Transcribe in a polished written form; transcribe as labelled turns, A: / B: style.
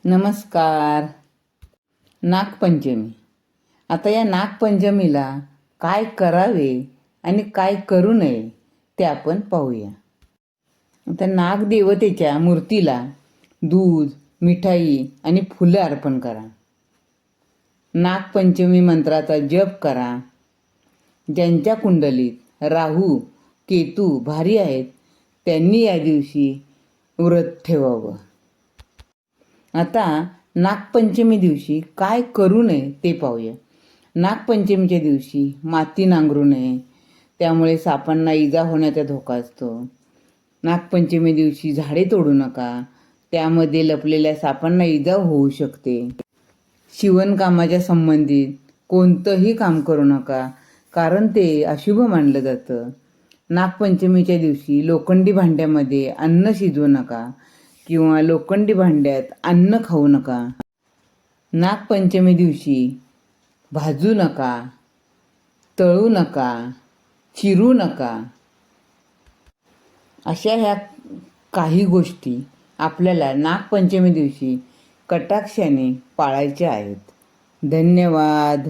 A: नमस्कार. नागपंचमी. आता या नागपंचमीला काय करावे आणि काय करू नये ते आपण पाहूया. आता नागदेवतेच्या मूर्तीला दूध, मिठाई आणि फुलं अर्पण करा. नागपंचमी मंत्राचा जप करा. ज्यांच्या कुंडलीत राहू, केतू भारी आहेत त्यांनी या दिवशी व्रत ठेवावं. आता नागपंचमी दिवशी काय करू नये ते पाहूया. नागपंचमीच्या दिवशी माती नांगरू नये, त्यामुळे सापांना इजा होण्याचा धोका असतो. नागपंचमी दिवशी झाडे तोडू नका, त्यामध्ये लपलेल्या सापांना इजा होऊ शकते. शिवणकामाच्या संबंधित कोणतंही काम करू नका, कारण ते अशुभ मानलं जातं. नागपंचमीच्या दिवशी लोखंडी भांड्यामध्ये अन्न शिजवू नका किंवा लोखंडी भांड्यात अन्न खाऊ नका. नागपंचमी दिवशी भाजू नका, तळू नका, चिरू नका. अशा ह्या काही गोष्टी आपल्याला नागपंचमी दिवशी कटाक्षाने पाळायच्या आहेत. धन्यवाद.